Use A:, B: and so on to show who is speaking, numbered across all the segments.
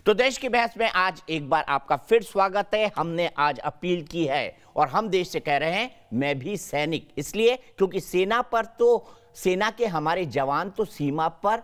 A: तो देश की बहस में आज एक बार आपका फिर स्वागत है। हमने आज अपील की है और हम देश से कह रहे हैं मैं भी सैनिक, इसलिए क्योंकि सेना के हमारे जवान तो सीमा पर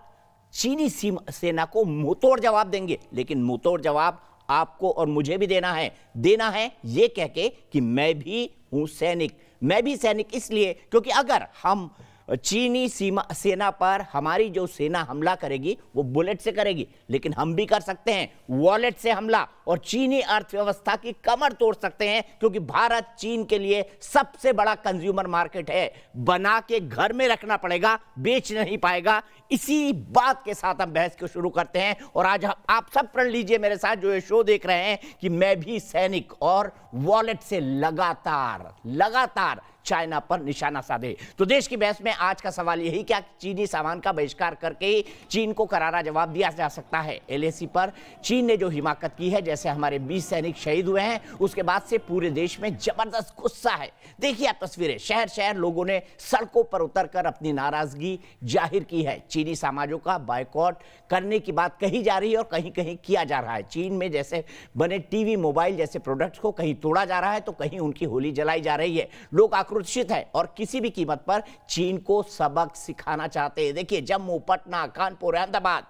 A: चीनी सेना को मुंहतोड़ जवाब देंगे, लेकिन मुंहतोड़ जवाब आपको और मुझे भी देना है ये कह के कि मैं भी हूं सैनिक। मैं भी सैनिक इसलिए क्योंकि अगर हम चीनी सेना पर हमारी जो सेना हमला करेगी वो बुलेट से करेगी, लेकिन हम भी कर सकते हैं वॉलेट से हमला और चीनी अर्थव्यवस्था की कमर तोड़ सकते हैं, क्योंकि भारत चीन के लिए सबसे बड़ा कंज्यूमर मार्केट है। बना के घर में रखना पड़ेगा, बेच नहीं पाएगा। इसी बात के साथ हम बहस को शुरू करते हैं और आज आप सब पढ़ लीजिए मेरे साथ जो ये शो देख रहे हैं कि मैं भी सैनिक और वॉलेट से लगातार चाइना पर निशाना साधे। तो देश की बहस में आज का सवाल यही, क्या चीनी सामान का बहिष्कार करके चीन को करारा जवाब दिया जा सकता है? एलएसी पर चीन ने जो हिमाकत की है, जैसे हमारे 20 सैनिक शहीद हुए हैं, उसके बाद से पूरे देश में जबरदस्त गुस्सा है। देखिए आप तस्वीरें, शहर शहर लोगों ने सड़कों पर उतरकर अपनी नाराजगी जाहिर की है। चीनी समाजों का बायकॉट करने की बात कही जा रही है और कहीं कहीं किया जा रहा है। चीन में जैसे बने टीवी, मोबाइल जैसे प्रोडक्ट्स को कहीं तोड़ा जा रहा है तो कहीं उनकी होली जलाई जा रही है। लोग आक्रोशित है और किसी भी कीमत पर चीन को सबक सिखाना चाहते हैं। देखिए जम्मू, पटना, कानपुर, अहमदाबाद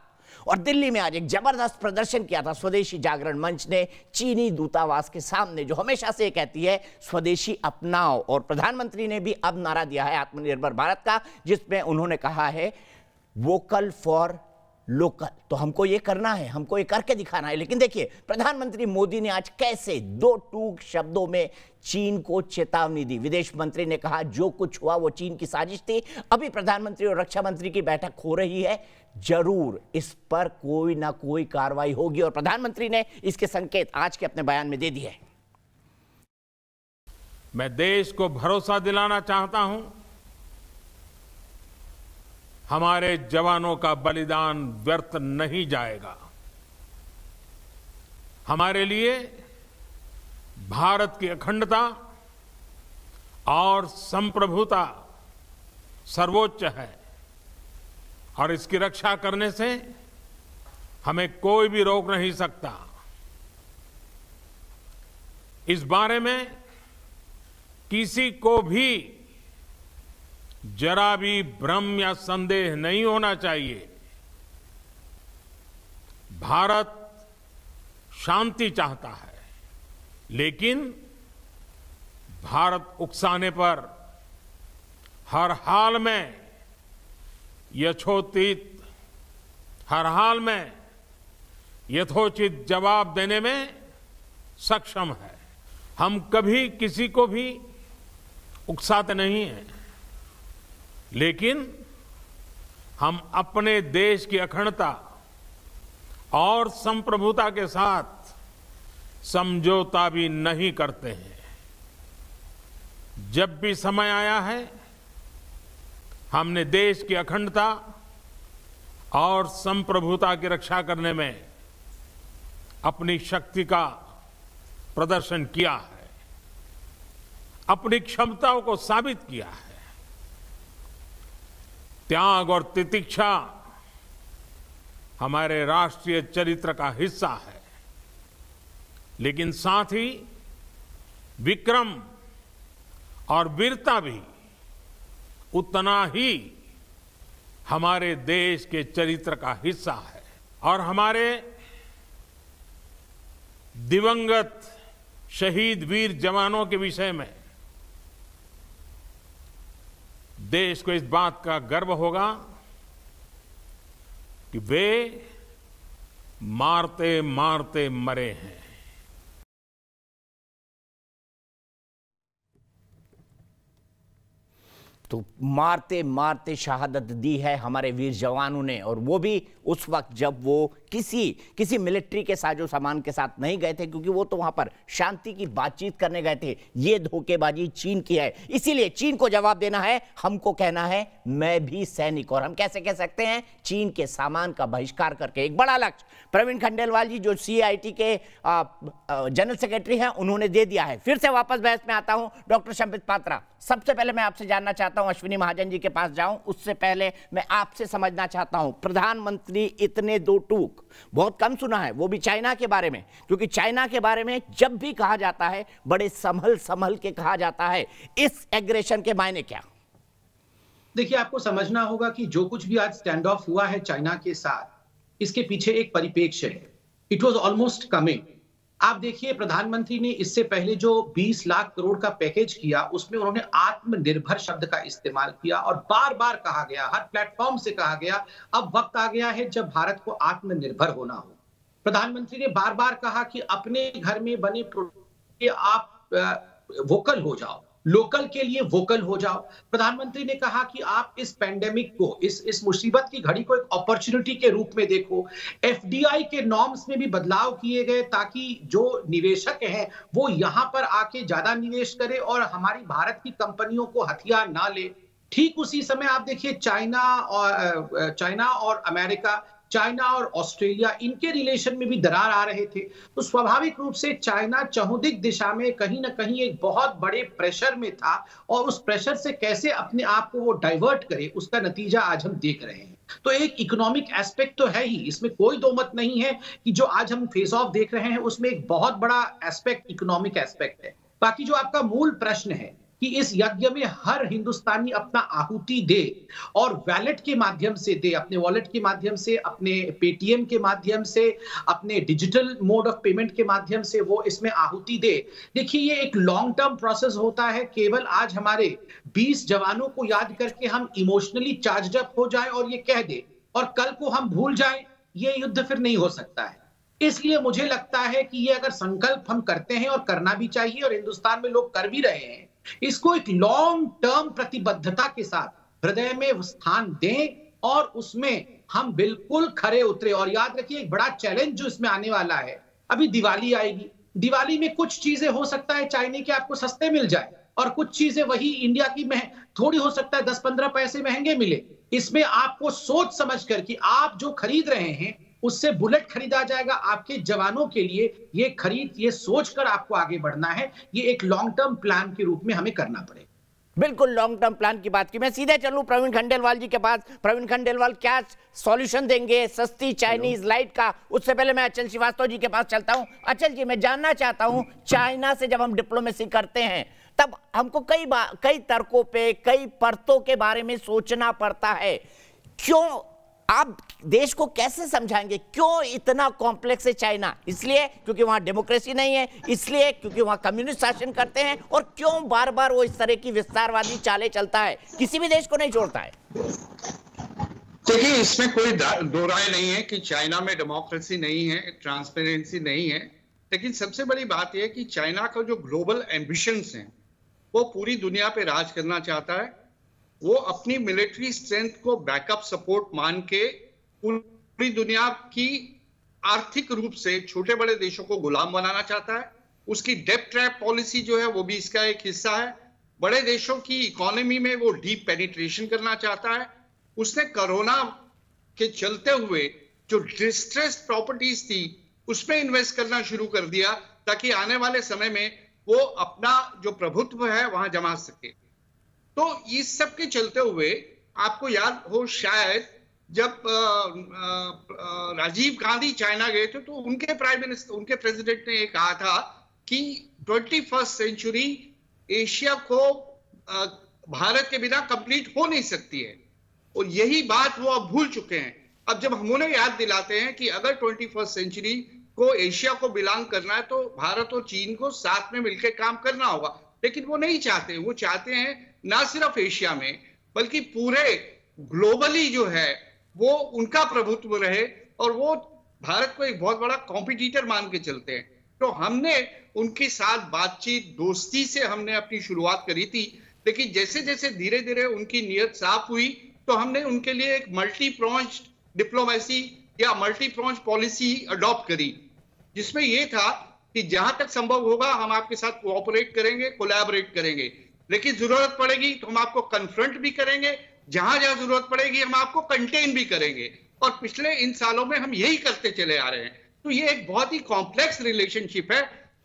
A: और दिल्ली में आज एक जबरदस्त प्रदर्शन किया था स्वदेशी जागरण मंच ने चीनी दूतावास के सामने, जो हमेशा से कहती है स्वदेशी अपनाओ। और प्रधानमंत्री ने भी अब नारा दिया है आत्मनिर्भर भारत का, जिसमें उन्होंने कहा है वोकल फॉर लोकल। तो हमको ये करना है, हमको ये करके दिखाना है। लेकिन देखिए प्रधानमंत्री मोदी ने आज कैसे दो टूक शब्दों में चीन को चेतावनी दी। विदेश मंत्री ने कहा जो कुछ हुआ वो चीन की साजिश थी। अभी प्रधानमंत्री और रक्षा मंत्री की बैठक हो रही है, जरूर इस पर कोई ना कोई कार्रवाई होगी और प्रधानमंत्री ने इसके संकेत आज के अपने बयान में दे दिए।
B: मैं देश को भरोसा दिलाना चाहता हूं, हमारे जवानों का बलिदान व्यर्थ नहीं जाएगा। हमारे लिए भारत की अखंडता और संप्रभुता सर्वोच्च है और इसकी रक्षा करने से हमें कोई भी रोक नहीं सकता। इस बारे में किसी को भी जरा भी भ्रम या संदेह नहीं होना चाहिए। भारत शांति चाहता है, लेकिन भारत उकसाने पर हर हाल में यथोचित जवाब देने में सक्षम है। हम कभी किसी को भी उकसाते नहीं हैं, लेकिन हम अपने देश की अखंडता और संप्रभुता के साथ समझौता भी नहीं करते हैं। जब भी समय आया है, हमने देश की अखंडता और संप्रभुता की रक्षा करने में अपनी शक्ति का प्रदर्शन किया है, अपनी क्षमताओं को साबित किया है। त्याग और तितिक्षा हमारे राष्ट्रीय चरित्र का हिस्सा है, लेकिन साथ ही विक्रम और वीरता भी उतना ही हमारे देश के चरित्र का हिस्सा है। और हमारे दिवंगत शहीद वीर जवानों के विषय में देश को इस बात का गर्व होगा कि वे मारते मारते मरे हैं।
A: तो मारते मारते शहादत दी है हमारे वीर जवानों ने, और वो भी उस वक्त जब वो किसी मिलिट्री के साजो सामान के साथ नहीं गए थे, क्योंकि वो तो वहां पर शांति की बातचीत करने गए थे। ये धोखेबाजी चीन की है, इसीलिए चीन को जवाब देना है। हमको कहना है मैं भी सैनिक। और हम कैसे कह सकते हैं? चीन के सामान का बहिष्कार करके। एक बड़ा लक्ष्य प्रवीण खंडेलवाल जी जो CIT के जनरल सेक्रेटरी हैं, उन्होंने दे दिया है। फिर से वापस बहस में आता हूं, डॉक्टर संबित पात्रा। सबसे पहले मैं आपसे जानना चाहता हूं, अश्विनी महाजन जी के पास जाऊं, उससे पहले मैं आपसे समझना चाहता हूं, प्रधानमंत्री इतने दो टूक बहुत कम सुना है, वो भी चाइना के बारे में, क्योंकि चाइना के बारे में जब भी कहा जाता है बड़े संभल संभल के कहा जाता है। इस एग्रेशन के मायने क्या?
C: देखिए, आपको समझना होगा कि जो कुछ भी आज स्टैंड ऑफ हुआ है चाइना के साथ, इसके पीछे एक परिप्रेक्ष्य है। It was almost coming. आप देखिए, प्रधानमंत्री ने इससे पहले जो 20 लाख करोड़ का पैकेज किया, उसमें उन्होंने आत्मनिर्भर शब्द का इस्तेमाल किया और बार बार कहा गया, हर प्लेटफॉर्म से कहा गया, अब वक्त आ गया है जब भारत को आत्मनिर्भर होना हो। प्रधानमंत्री ने बार बार कहा कि अपने घर में बने प्रोडक्ट के आप वोकल हो जाओ, लोकल के लिए वोकल हो जाओ। प्रधानमंत्री ने कहा कि आप इस पैंडेमिक को, इस मुसीबत की घड़ी को एक अपॉर्चुनिटी के रूप में देखो। एफडीआई के नॉर्म्स में भी बदलाव किए गए ताकि जो निवेशक हैं वो यहां पर आके ज्यादा निवेश करे और हमारी भारत की कंपनियों को हथियार ना ले। ठीक उसी समय आप देखिए, चाइना और अमेरिका, चाइना और ऑस्ट्रेलिया, इनके रिलेशन में भी दरार आ रहे थे। तो स्वाभाविक रूप से चाइना चहुंदिक दिशा में कहीं ना कहीं एक बहुत बड़े प्रेशर में था और उस प्रेशर से कैसे अपने आप को वो डाइवर्ट करे, उसका नतीजा आज हम देख रहे हैं। तो एक इकोनॉमिक एस्पेक्ट तो है ही, इसमें कोई दो मत नहीं है कि जो आज हम फेस ऑफ देख रहे हैं उसमें एक बहुत बड़ा एस्पेक्ट इकोनॉमिक एस्पेक्ट है। बाकी जो आपका मूल प्रश्न है कि इस यज्ञ में हर हिंदुस्तानी अपना आहुति दे और वैलेट के माध्यम से दे, अपने वॉलेट के माध्यम से, अपने पेटीएम के माध्यम से, अपने डिजिटल मोड ऑफ पेमेंट के माध्यम से वो इसमें आहुति दे। देखिए, ये एक लॉन्ग टर्म प्रोसेस होता है। केवल आज हमारे 20 जवानों को याद करके हम इमोशनली चार्ज अप हो जाए और ये कह दे और कल को हम भूल जाए, ये युद्ध फिर नहीं हो सकता है। इसलिए मुझे लगता है कि ये अगर संकल्प हम करते हैं और करना भी चाहिए और हिंदुस्तान में लोग कर भी रहे हैं, इसको एक लॉन्ग टर्म प्रतिबद्धता के साथ हृदय में स्थान दें और उसमें हम बिल्कुल खरे उतरे। और याद रखिए, एक बड़ा चैलेंज जो इसमें आने वाला है, अभी दिवाली आएगी, दिवाली में कुछ चीजें हो सकता है चाइना के आपको सस्ते मिल जाए और कुछ चीजें वही इंडिया की थोड़ी हो सकता है 10-15 पैसे महंगे मिले। इसमें आपको सोच समझ कर कि आप जो खरीद रहे हैं उससे बुलेट खरीदा जाएगा आपके जवानों के लिए, ये सोच कर आपको आगे बढ़ना है। ये एक लॉन्ग टर्म प्लान के रूप में हमें करना पड़ेगा।
A: बिल्कुल लॉन्ग टर्म प्लान की बात की। मैं सीधे चलूं प्रवीण खंडेलवाल जी के पास। प्रवीण खंडेलवाल क्या सॉल्यूशन देंगे सस्ती चाइनीज लाइट का? उससे पहले मैं अचल श्रीवास्तव जी के पास चलता हूं। अचल जी, मैं जानना चाहता हूं, चाइना से जब हम डिप्लोमेसी करते हैं तब हमको कई तर्कों पे, कई परतों के बारे में सोचना पड़ता है। क्यों, आप देश को कैसे समझाएंगे क्यों इतना कॉम्प्लेक्स है चाइना? इसलिए क्योंकि वहां डेमोक्रेसी नहीं है, इसलिए क्योंकि वहां कम्युनिस्ट शासन करते हैं, और क्यों बार बार वो इस तरह की विस्तारवादी चालें चलता है, किसी भी देश को नहीं छोड़ता है?
D: देखिए, इसमें कोई दो राय नहीं है कि चाइना में डेमोक्रेसी नहीं है, ट्रांसपेरेंसी नहीं है। लेकिन सबसे बड़ी बात यह है कि चाइना का जो ग्लोबल एम्बिशंस हैं वो पूरी दुनिया पे राज करना चाहता है। वो अपनी मिलिट्री स्ट्रेंथ को बैकअप सपोर्ट मान के पूरी दुनिया की आर्थिक रूप से छोटे बड़े देशों को गुलाम बनाना चाहता है। उसकी डेब्ट ट्रैप पॉलिसी जो है वो भी इसका एक हिस्सा है। बड़े देशों की इकोनॉमी में वो डीप पेनिट्रेशन करना चाहता है। उसने कोरोना के चलते हुए जो डिस्ट्रेस्ड प्रॉपर्टीज थी उसमें इन्वेस्ट करना शुरू कर दिया ताकि आने वाले समय में वो अपना जो प्रभुत्व है वहां जमा सके। तो इस सब के चलते हुए आपको याद हो शायद जब राजीव गांधी चाइना गए थे तो उनके प्राइम मिनिस्टर, उनके प्रेसिडेंट ने ये कहा था कि 21st सेंचुरी एशिया को भारत के बिना कंप्लीट हो नहीं सकती है, और यही बात वो अब भूल चुके हैं। अब जब हम उन्हें याद दिलाते हैं कि अगर 21st सेंचुरी को एशिया को बिलोंग करना है तो भारत और चीन को साथ में मिलकर काम करना होगा, लेकिन वो नहीं चाहते। वो चाहते हैं ना सिर्फ एशिया में बल्कि पूरे ग्लोबली जो है वो उनका प्रभुत्व रहे, और वो भारत को एक बहुत बड़ा कॉम्पिटिटर मान के चलते हैं। तो हमने उनके साथ बातचीत, दोस्ती से हमने अपनी शुरुआत करी थी, लेकिन जैसे जैसे धीरे धीरे उनकी नीयत साफ हुई तो हमने उनके लिए एक मल्टी प्रोन्ज डिप्लोमेसी या मल्टी प्रोन्ज पॉलिसी अडॉप्ट करी, जिसमें यह था कि जहां तक संभव होगा हम आपके साथ कोऑपरेट करेंगे, कोलैबोरेट करेंगे, लेकिन जरूरत पड़ेगी तो हम आपको कन्फ्रंट भी करेंगे, जहां जहां जरूरत पड़ेगी हम आपको कंटेन भी करेंगे। और पिछले इन सालों में हम यही करते चले आ रहे हैं। तो ये एक बहुत ही कॉम्प्लेक्स रिलेशनशिप है।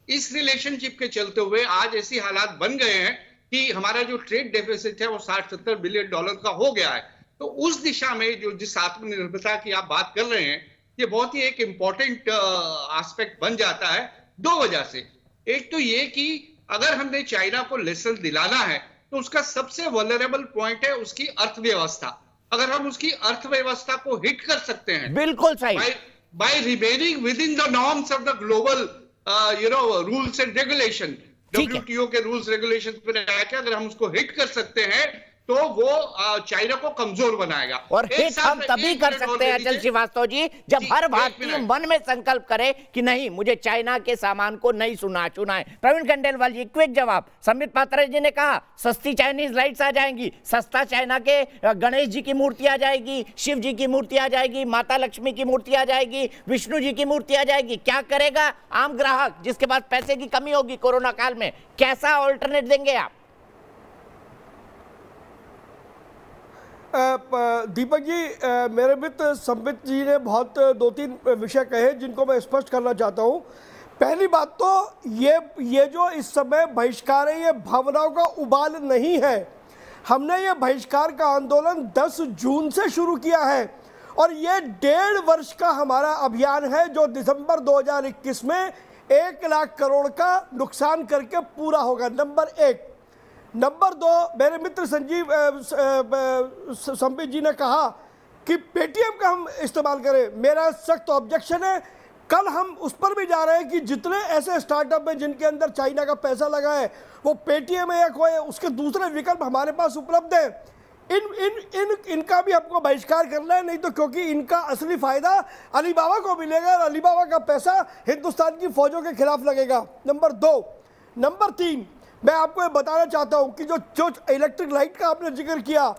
D: इस रिलेशनशिप के चलते हुए आज ऐसी हालात बन गए हैं कि हमारा जो ट्रेड डेफिसिट है वो 60-70 बिलियन डॉलर का हो गया है। तो उस दिशा में जो जिस आत्मनिर्भरता की आप बात कर रहे हैं, ये बहुत ही एक इंपॉर्टेंट एस्पेक्ट बन जाता है 2 वजह से। एक तो ये कि अगर हमने चाइना को लेसन दिलाना है तो उसका सबसे वल्नरेबल पॉइंट है उसकी अर्थव्यवस्था। अगर हम उसकी अर्थव्यवस्था को हिट कर सकते हैं,
A: बिल्कुल सही,
D: by remaining within the norms of the global rules and regulation, WTO के रूल्स रेगुलेशन पे रहकर अगर हम उसको हिट कर सकते हैं तो वो चाइना को कमजोर बनाएगा।
A: और हिट हम तभी कर सकते हैं अचल श्रीवास्तव जी, जब हर भारतीय मन में संकल्प करे कि नहीं, मुझे चाइना के सामान को नहीं छूना है। प्रवीण खंडेलवाल जी, क्विक जवाब। संबित पात्रा जी ने कहा सस्ती चाइनीज लाइट्स आ जाएंगी, सस्ता चाइना के गणेश जी की मूर्ति आ जाएगी, शिव जी की मूर्ति आ जाएगी, माता लक्ष्मी की मूर्ति आ जाएगी, विष्णु जी की मूर्ति आ जाएगी। क्या करेगा आम ग्राहक जिसके पास पैसे की कमी होगी कोरोना काल में? कैसा ऑल्टरनेट देंगे आप?
E: दीपक जी, मेरे मित्र संबित जी ने बहुत 2-3 विषय कहे जिनको मैं स्पष्ट करना चाहता हूँ। पहली बात तो ये जो इस समय बहिष्कार है, ये भावनाओं का उबाल नहीं है। हमने ये बहिष्कार का आंदोलन 10 जून से शुरू किया है और ये 1.5 वर्ष का हमारा अभियान है जो दिसंबर 2021 में 1 लाख करोड़ का नुकसान करके पूरा होगा। नंबर 1। नंबर 2, मेरे मित्र संबित जी ने कहा कि पेटीएम का हम इस्तेमाल करें। मेरा सख्त ऑब्जेक्शन है। कल हम उस पर भी जा रहे हैं कि जितने ऐसे स्टार्टअप हैं जिनके अंदर चाइना का पैसा लगा है, वो पेटीएम है या कोई उसके दूसरे विकल्प हमारे पास उपलब्ध है। इनका भी हमको बहिष्कार करना है, नहीं तो क्योंकि इनका असली फायदा अलीबाबा को मिलेगा और अलीबाबा का पैसा हिंदुस्तान की फौजों के खिलाफ लगेगा। नंबर 2। नंबर 3, मैं आपको ये बताना चाहता हूँ कि जो इलेक्ट्रिक लाइट का आपने जिक्र किया,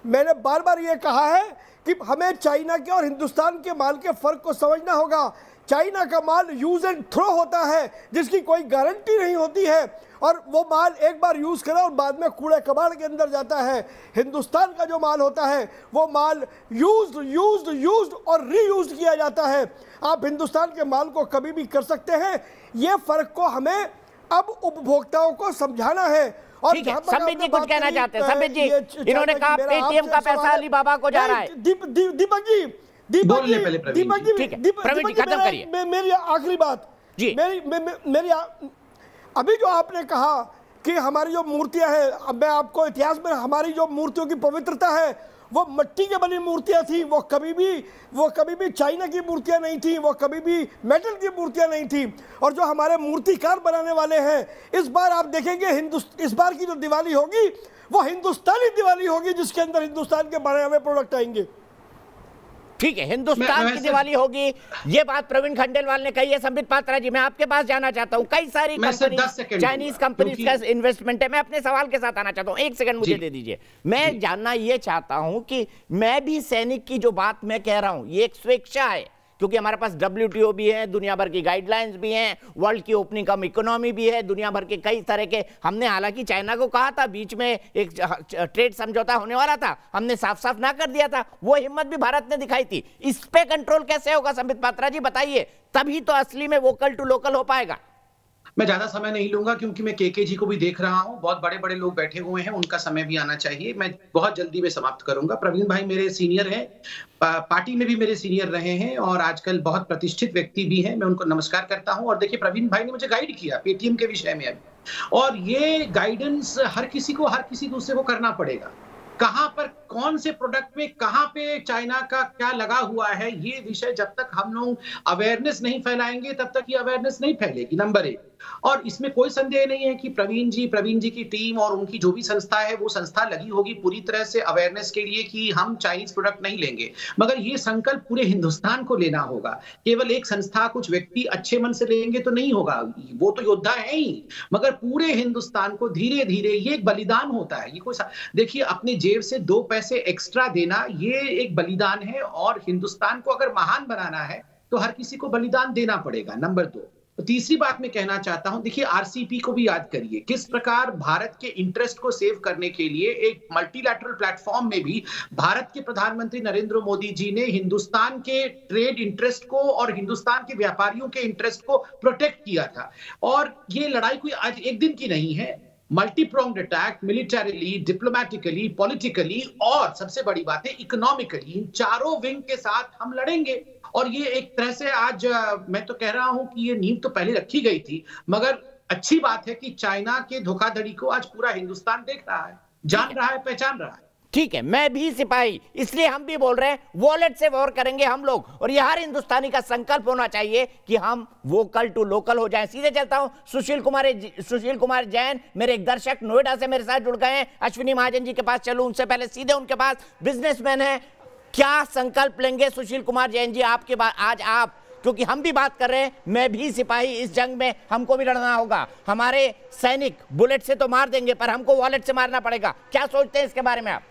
E: मैंने बार बार ये कहा है कि हमें चाइना के और हिंदुस्तान के माल के फ़र्क को समझना होगा। चाइना का माल यूज़ एंड थ्रो होता है जिसकी कोई गारंटी नहीं होती है और वो माल एक बार यूज़ करा और बाद में कूड़े कबाड़ के अंदर जाता है। हिंदुस्तान का जो माल होता है वो माल यूज्ड और रीयूज्ड किया जाता है। आप हिंदुस्तान के माल को कभी भी कर सकते हैं। ये फ़र्क को हमें अब उपभोक्ताओं को समझाना है। और
A: संबित जी कुछ कहना चाहते हैं? संबित जी, इन्होंने कहा पेटीएम का पैसा अलीबाबा को जा रहा है।
E: दीपक जी,
A: खत्म करिए।
E: मेरी आखिरी बात जी, मेरी अभी जो आपने कहा कि हमारी जो मूर्तियां हैं, अब मैं आपको इतिहास में हमारी जो मूर्तियों की पवित्रता है वो मिट्टी के बनी मूर्तियां थी। वो कभी भी चाइना की मूर्तियां नहीं थी, वो कभी भी मेटल की मूर्तियां नहीं थी। और जो हमारे मूर्तिकार बनाने वाले हैं, इस बार आप देखेंगे इस बार की जो दिवाली होगी वो हिंदुस्तानी दिवाली होगी जिसके अंदर हिंदुस्तान के बने हुए प्रोडक्ट आएंगे।
A: ठीक है, हिंदुस्तान की दिवाली होगी। ये बात प्रवीण खंडेलवाल ने कही है। संबित पात्रा जी, मैं आपके पास जाना चाहता हूं। कई सारी कंपनी, चाइनीज कंपनीज का इन्वेस्टमेंट है। मैं अपने सवाल के साथ आना चाहता हूं, 1 सेकंड मुझे दे दीजिए। मैं जानना ये चाहता हूं कि मैं भी सैनिक की जो बात मैं कह रहा हूं ये एक स्वेच्छा है, क्योंकि हमारे पास WTO भी है, दुनिया भर की गाइडलाइंस भी हैं, वर्ल्ड की ओपनिंग कम इकोनॉमी भी है, दुनिया भर के कई तरह के। हमने हालांकि चाइना को कहा था, बीच में एक ट्रेड समझौता होने वाला था, हमने साफ साफ ना कर दिया था। वो हिम्मत भी भारत ने दिखाई थी। इस पे कंट्रोल कैसे होगा संबित पात्रा जी, बताइए। तभी तो असली में वोकल टू लोकल हो पाएगा।
C: मैं ज्यादा समय नहीं लूंगा क्योंकि मैं केके जी को भी देख रहा हूं, बहुत बड़े बड़े लोग बैठे हुए हैं, उनका समय भी आना चाहिए। मैं बहुत जल्दी में समाप्त करूंगा। प्रवीण भाई मेरे सीनियर हैं, पार्टी में भी मेरे सीनियर रहे हैं और आजकल बहुत प्रतिष्ठित व्यक्ति भी हैं। मैं उनको नमस्कार करता हूं। और देखिए, प्रवीण भाई ने मुझे गाइड किया पेटीएम के विषय में अभी, और ये गाइडेंस हर किसी दूसरे को करना पड़ेगा। कहां पर कौन से प्रोडक्ट पे कहां पे चाइना का क्या लगा हुआ है, ये विषय जब तक हम लोग अवेयरनेस नहीं फैलाएंगे तब तक ये अवेयरनेस नहीं फैलेगी। नंबर 1। और इसमें कोई संदेह नहीं है कि प्रवीण जी की टीम और उनकी जो भी संस्था है वो संस्था लगी होगी पूरी तरह से अवेयरनेस के लिए कि हम चाइनीज प्रोडक्ट नहीं लेंगे। मगर ये संकल्प पूरे हिंदुस्तान को लेना होगा। केवल एक संस्था, कुछ व्यक्ति अच्छे मन से लेंगे तो नहीं होगा, वो तो योद्धा है ही, मगर पूरे हिंदुस्तान को धीरे धीरे, ये एक बलिदान होता है। ये कोई देखिए, अपने जेब से 2 पैसे एक्स्ट्रा देना ये एक बलिदान है, और हिंदुस्तान को अगर महान बनाना है तो हर किसी को बलिदान देना पड़ेगा। नंबर 2। तीसरी बात मैं कहना चाहता हूं, देखिए आरसीपी को भी याद करिए, किस प्रकार भारत के इंटरेस्ट को सेव करने के लिए एक मल्टीलैटरल प्लेटफॉर्म में भी भारत के प्रधानमंत्री नरेंद्र मोदी जी ने हिंदुस्तान के ट्रेड इंटरेस्ट को और हिंदुस्तान के व्यापारियों के इंटरेस्ट को प्रोटेक्ट किया था। और ये लड़ाई कोई आज एक दिन की नहीं है, multi pronged attack, militarily, diplomatically, politically और सबसे बड़ी बात है इकोनॉमिकली, इन चारों विंग के साथ हम लड़ेंगे। और ये एक तरह से आज मैं तो कह रहा हूं कि ये नींव तो पहले रखी गई थी, मगर अच्छी बात है कि चाइना के धोखाधड़ी को आज पूरा हिंदुस्तान देख रहा है, जान रहा है, पहचान रहा है।
A: ठीक है, मैं भी सिपाही, इसलिए हम भी बोल रहे हैं वॉलेट से वॉर करेंगे हम लोग। और ये हर हिंदुस्तानी का संकल्प होना चाहिए कि हम वोकल टू लोकल हो जाएं। सीधे चलता हूं, सुशील कुमार जैन मेरे एक दर्शक नोएडा से मेरे साथ जुड़ गए हैं। अश्विनी महाजन जी के पास चलूं, उनसे पहले सीधे उनके पास, बिजनेसमैन है, क्या संकल्प लेंगे सुशील कुमार जैन जी आपके बाद आज आप, क्योंकि हम भी बात कर रहे हैं मैं भी सिपाही, इस जंग में हमको भी लड़ना होगा। हमारे सैनिक बुलेट से तो मार देंगे पर हमको वॉलेट से मारना पड़ेगा, क्या सोचते हैं इसके बारे में आप?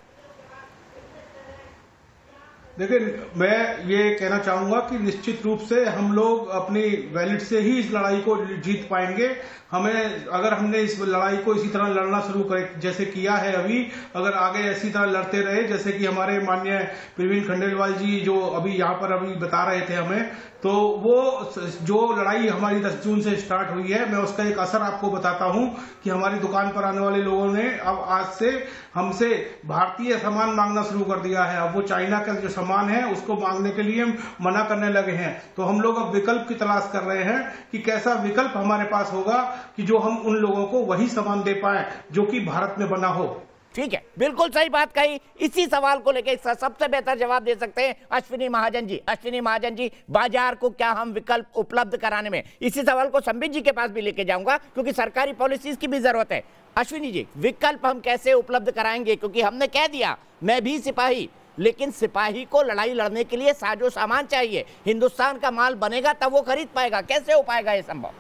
F: देखिए, मैं ये कहना चाहूंगा कि निश्चित रूप से हम लोग अपनी वैलेट से ही इस लड़ाई को जीत पाएंगे। अगर हमने इस लड़ाई को इसी तरह लड़ना शुरू करें जैसे किया है अभी, अगर आगे ऐसी तरह लड़ते रहे जैसे कि हमारे माननीय प्रवीण खंडेलवाल जी जो अभी यहाँ पर अभी बता रहे थे हमें, तो वो जो लड़ाई हमारी 10 जून से स्टार्ट हुई है, मैं उसका एक असर आपको बताता हूं कि हमारी दुकान पर आने वाले लोगों ने अब आज से हमसे भारतीय सामान मांगना शुरू कर दिया है। अब वो चाइना का जो सामान है उसको मांगने के लिए मना करने लगे हैं। तो हम लोग अब विकल्प की तलाश कर रहे हैं कि कैसा विकल्प हमारे पास होगा कि जो हम उन लोगों को वही सामान दे पाए जो कि भारत में बना हो।
A: ठीक है, बिल्कुल सही बात कही। इसी सवाल को लेकर सबसे बेहतर जवाब दे सकते हैं अश्विनी महाजन जी। अश्विनी महाजन जी, बाजार को क्या हम विकल्प उपलब्ध कराने में, इसी सवाल को संबित जी के पास भी लेके जाऊंगा क्योंकि सरकारी पॉलिसीज की भी जरूरत है। अश्विनी जी, विकल्प हम कैसे उपलब्ध कराएंगे, क्योंकि हमने कह दिया मैं भी सिपाही, लेकिन सिपाही को लड़ाई लड़ने के लिए साजो सामान चाहिए, हिंदुस्तान का माल बनेगा तब वो खरीद पाएगा, कैसे हो पाएगा ये संभव?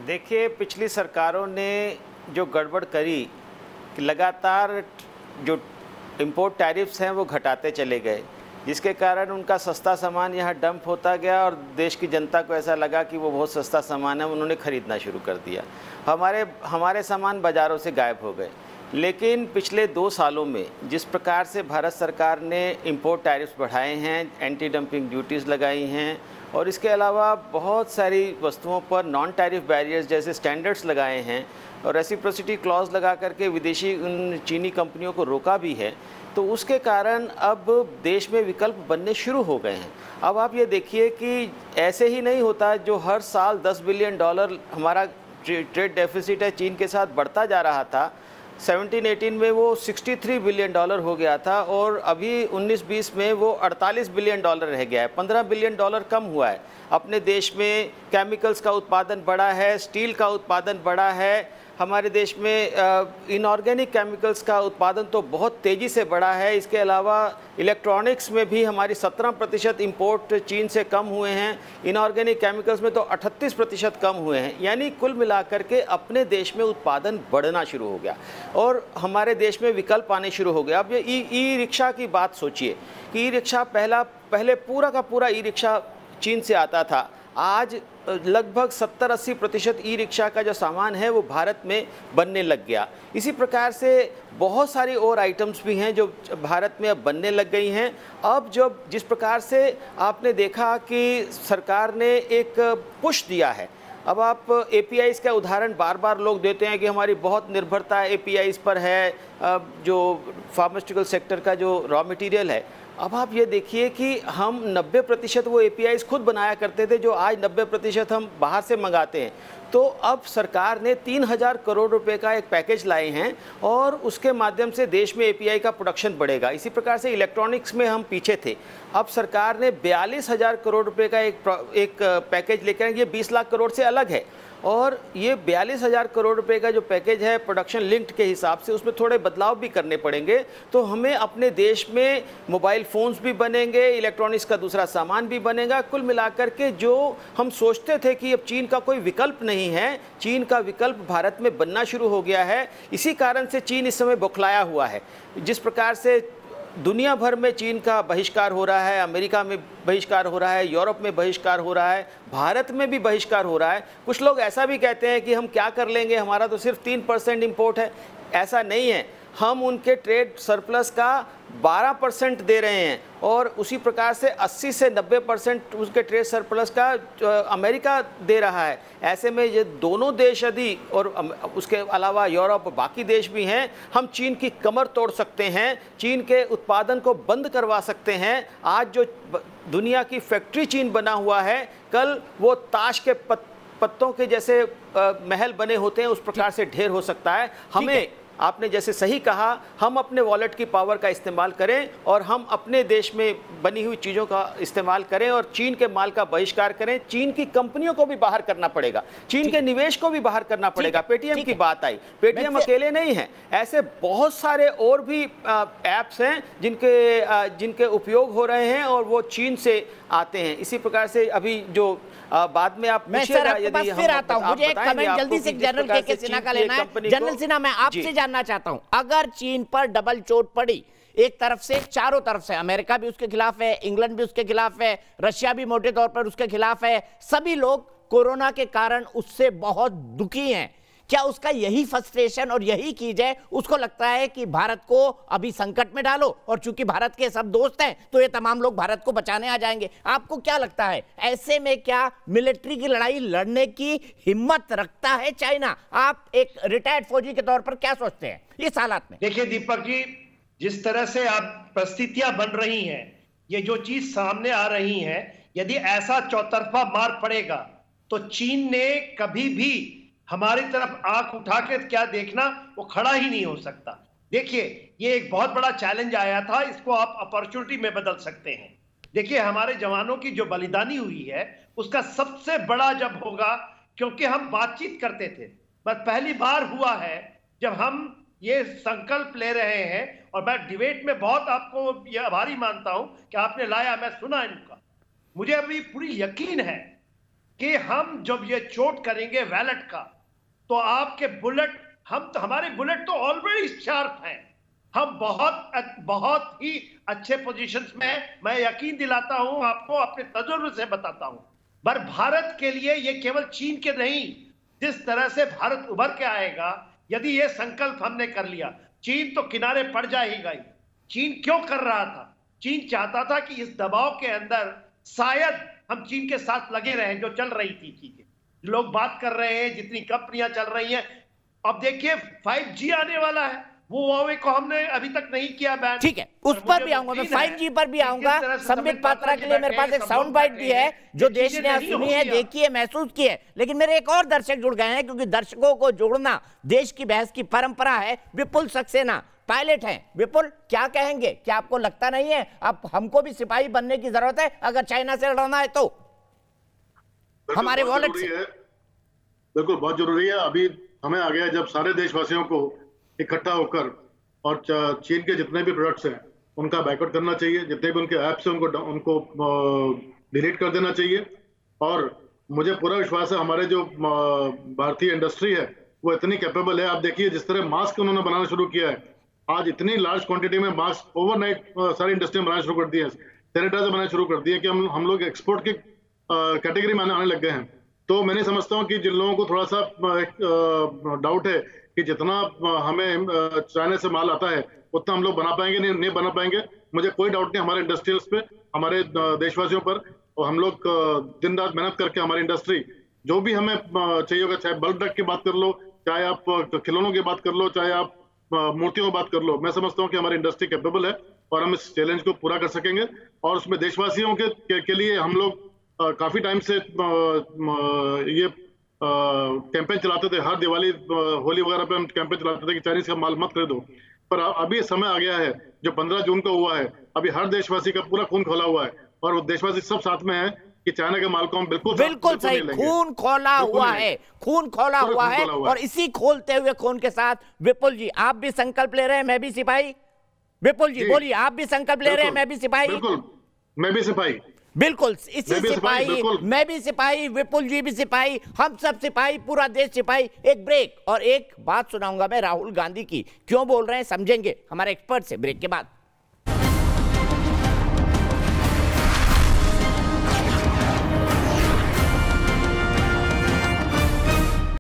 G: देखिए, पिछली सरकारों ने जो गड़बड़ करी कि लगातार जो इंपोर्ट टैरिफ्स हैं वो घटाते चले गए, जिसके कारण उनका सस्ता सामान यहाँ डंप होता गया और देश की जनता को ऐसा लगा कि वो बहुत सस्ता सामान है, उन्होंने ख़रीदना शुरू कर दिया। हमारे सामान बाज़ारों से गायब हो गए। लेकिन पिछले 2 सालों में जिस प्रकार से भारत सरकार ने इंपोर्ट टैरिफ्स बढ़ाए हैं, एंटी डंपिंग ड्यूटीज़ लगाई हैं और इसके अलावा बहुत सारी वस्तुओं पर नॉन टैरिफ बैरियर्स जैसे स्टैंडर्ड्स लगाए हैं और रेसिप्रोसिटी क्लॉज लगा करके विदेशी चीनी कंपनियों को रोका भी है, तो उसके कारण अब देश में विकल्प बनने शुरू हो गए हैं। अब आप ये देखिए कि ऐसे ही नहीं होता, जो हर साल $10 बिलियन हमारा ट्रेड डेफिसिट है चीन के साथ बढ़ता जा रहा था। 17-18 में वो $63 बिलियन हो गया था और अभी 19-20 में वो $48 बिलियन रह गया है। $15 बिलियन कम हुआ है। अपने देश में केमिकल्स का उत्पादन बढ़ा है, स्टील का उत्पादन बढ़ा है, हमारे देश में इनऑर्गेनिक केमिकल्स का उत्पादन तो बहुत तेज़ी से बढ़ा है। इसके अलावा इलेक्ट्रॉनिक्स में भी हमारी 17% इंपोर्ट चीन से कम हुए हैं, इनऑर्गेनिक केमिकल्स में तो 38% कम हुए हैं। यानी कुल मिलाकर के अपने देश में उत्पादन बढ़ना शुरू हो गया और हमारे देश में विकल्प आने शुरू हो गया। अब ये ई रिक्शा की बात सोचिए कि ई रिक्शा पहले पूरा का पूरा ई रिक्शा चीन से आता था। आज लगभग 70-80% ई रिक्शा का जो सामान है वो भारत में बनने लग गया। इसी प्रकार से बहुत सारी और आइटम्स भी हैं जो भारत में अब बनने लग गई हैं। अब जब जिस प्रकार से आपने देखा कि सरकार ने एक पुश दिया है, अब आप APIs का उदाहरण बार बार लोग देते हैं कि हमारी बहुत निर्भरता APIs पर है, जो फार्मास्यूटिकल सेक्टर का जो रॉ मटेरियल है। अब आप ये देखिए कि हम 90% वो APIs खुद बनाया करते थे, जो आज 90% हम बाहर से मंगाते हैं। तो अब सरकार ने 3000 करोड़ रुपए का एक पैकेज लाए हैं और उसके माध्यम से देश में API का प्रोडक्शन बढ़ेगा। इसी प्रकार से इलेक्ट्रॉनिक्स में हम पीछे थे, अब सरकार ने 42,000 करोड़ रुपए का एक पैकेज लेकर, ये 20 लाख करोड़ से अलग है और ये 42,000 करोड़ रुपए का जो पैकेज है प्रोडक्शन लिंक्ड के हिसाब से, उसमें थोड़े बदलाव भी करने पड़ेंगे। तो हमें अपने देश में मोबाइल फ़ोन्स भी बनेंगे, इलेक्ट्रॉनिक्स का दूसरा सामान भी बनेगा। कुल मिलाकर के जो हम सोचते थे कि अब चीन का कोई विकल्प नहीं है, चीन का विकल्प भारत में बनना शुरू हो गया है। इसी कारण से चीन इस समय बौखलाया हुआ है। जिस प्रकार से दुनिया भर में चीन का बहिष्कार हो रहा है, अमेरिका में बहिष्कार हो रहा है, यूरोप में बहिष्कार हो रहा है, भारत में भी बहिष्कार हो रहा है। कुछ लोग ऐसा भी कहते हैं कि हम क्या कर लेंगे, हमारा तो सिर्फ 3% इंपोर्ट है। ऐसा नहीं है, हम उनके ट्रेड सरप्लस का 12% दे रहे हैं और उसी प्रकार से 80 से 90% उसके ट्रेड सरप्लस का अमेरिका दे रहा है। ऐसे में ये दोनों देश यदि और उसके अलावा यूरोप और बाकी देश भी हैं, हम चीन की कमर तोड़ सकते हैं, चीन के उत्पादन को बंद करवा सकते हैं। आज जो दुनिया की फैक्ट्री चीन बना हुआ है, कल वो ताश के पत्तों के जैसे महल बने होते हैं उस प्रकार से ढेर हो सकता है। हमें आपने जैसे सही कहा, हम अपने वॉलेट की पावर का इस्तेमाल करें और हम अपने देश में बनी हुई चीज़ों का इस्तेमाल करें और चीन के माल का बहिष्कार करें। चीन की कंपनियों को भी बाहर करना पड़ेगा, चीन के निवेश को भी बाहर करना पड़ेगा। पेटीएम की बात आई, पेटीएम अकेले नहीं है, ऐसे बहुत सारे और भी ऐप्स हैं जिनके उपयोग हो रहे हैं और वो चीन से आते हैं। इसी प्रकार से अभी जो बाद में आप
A: मैं सर आपके पास फिर आता हूं, मुझे एक कमेंट जल्दी से जनरल के सिन्हा का लेना है। जनरल सिन्हा, मैं आपसे जानना चाहता हूं, अगर चीन पर डबल चोट पड़ी, एक तरफ से चारों तरफ से, अमेरिका भी उसके खिलाफ है, इंग्लैंड भी उसके खिलाफ है, रशिया भी मोटे तौर पर उसके खिलाफ है, सभी लोग कोरोना के कारण उससे बहुत दुखी हैं, क्या उसका यही फ्रस्ट्रेशन और यही कीज है, उसको लगता है कि भारत को अभी संकट में डालो और चूंकि भारत के सब दोस्त हैं तो ये तमाम लोग भारत को बचाने आ जाएंगे? आपको क्या लगता है, ऐसे में क्या मिलिट्री की लड़ाई लड़ने की हिम्मत रखता है चाइना? आप एक रिटायर्ड फौजी के तौर पर क्या सोचते हैं इस हालात में?
H: देखिए दीपक जी, जिस तरह से आप परिस्थितियां बन रही हैं, ये जो चीज सामने आ रही है, यदि ऐसा चौतरफा मार पड़ेगा तो चीन ने कभी भी हमारी तरफ आंख उठा के क्या देखना, वो खड़ा ही नहीं हो सकता। देखिए, ये एक बहुत बड़ा चैलेंज आया था, इसको आप अपॉर्चुनिटी में बदल सकते हैं। देखिए, हमारे जवानों की जो बलिदानी हुई है उसका सबसे बड़ा जब होगा, क्योंकि हम बातचीत करते थे, बस पहली बार हुआ है जब हम ये संकल्प ले रहे हैं, और मैं डिबेट में बहुत आपको ये आभारी मानता हूं कि आपने लाया, मैं सुना इनका। मुझे अभी पूरी यकीन है कि हम जब ये चोट करेंगे वैलेट का, तो आपके बुलेट, हमारे बुलेट तो ऑलरेडी शार्प हैं, हम बहुत ही अच्छे पोजीशंस में हैं। मैं यकीन दिलाता हूं आपको, अपने तजुर्बे से बताता हूं। पर भारत के लिए ये केवल चीन के नहीं, जिस तरह से भारत उभर के आएगा, यदि ये संकल्प हमने कर लिया, चीन तो किनारे पड़ जाएगा ही। चीन क्यों कर रहा था? चीन चाहता था कि इस दबाव के अंदर शायद हम चीन के साथ लगे रहें, जो चल रही थी चीजें, लोग बात कर रहे हैं, जितनी कंपनियां चल रही हैं। अब देखिए 5G आने वाला है, वो हुआवे को हमने अभी तक नहीं किया बैन।
A: ठीक है, उस पर भी आऊंगा मैं, 5G पर भी आऊंगा। संबित पात्रा के लिए मेरे पास एक साउंड बाइट भी है जो देश ने सुनी है, देखी है, महसूस की है। लेकिन मेरे एक और दर्शक जुड़ गए हैं, क्योंकि दर्शकों को जोड़ना देश की बहस की परंपरा है। विपुल सक्सेना पायलट हैं। विपुल, क्या कहेंगे? क्या आपको लगता नहीं है अब हमको भी सिपाही बनने की जरूरत है अगर चाइना से लड़ना है तो? हमारे वॉलेट से
I: बिल्कुल बहुत जरूरी है। अभी हमें आ गया जब सारे देशवासियों को इकट्ठा होकर और चीन के जितने भी प्रोडक्ट्स हैं उनका बैकआउट करना चाहिए, जितने भी उनके ऐप्स हैं उनको डिलीट कर देना चाहिए। और मुझे पूरा विश्वास है हमारे जो भारतीय इंडस्ट्री है वो इतनी कैपेबल है। आप देखिए जिस तरह मास्क उन्होंने बनाना शुरू किया है, आज इतनी लार्ज क्वांटिटी में मास्क ओवरनाइट सारी इंडस्ट्री बनाना शुरू कर दी है, सैनिटाइजर बनाना शुरू कर दिए कि हम लोग एक्सपोर्ट की कैटेगरी में आने लग गए हैं। तो मैं नहीं समझता हूँ कि जिन लोगों को थोड़ा सा डाउट है कि जितना हमें चाइना से माल आता है उतना हम लोग बना पाएंगे, नहीं बना पाएंगे, मुझे कोई डाउट नहीं हमारे इंडस्ट्रियल्स पे, हमारे देशवासियों पर। और हम लोग दिन रात मेहनत करके हमारी इंडस्ट्री जो भी हमें चाहिए होगा, चाहे बल्क ड्रग की बात कर लो, चाहे आप खिलौनों की बात कर लो, चाहे आप मूर्तियों की बात कर लो, मैं समझता हूँ कि हमारी इंडस्ट्री कैपेबल है और हम इस चैलेंज को पूरा कर सकेंगे। और उसमें देशवासियों के लिए हम लोग काफी टाइम से ये कैंपेन चलाते थे, हर दिवाली होली वगैरह पे हम कैंपेन चलाते थे कि चाइनीज का माल मत खरीदो। पर अभी समय आ गया है जो 15 जून को हुआ है, अभी हर देशवासी का पूरा खून खोला हुआ है और वो देशवासी सब साथ में है कि चाइना के माल को हम बिल्कुल
A: सही खून खोला हुआ है, खून खोला हुआ है। और इसी खोलते हुए खून के साथ विपुल जी आप भी संकल्प ले रहे हैं, मैं भी सिपाही। विपुल जी बोलिए, आप भी संकल्प ले रहे हैं, मैं भी सिपाही।
I: बिल्कुल, मैं भी सिपाही।
A: बिल्कुल, इसी सिपाही, मैं भी सिपाही, विपुल जी भी सिपाही, हम सब सिपाही, पूरा देश सिपाही। एक ब्रेक और एक बात सुनाऊंगा मैं राहुल गांधी की, क्यों बोल रहे हैं समझेंगे हमारे एक्सपर्ट से ब्रेक के बाद।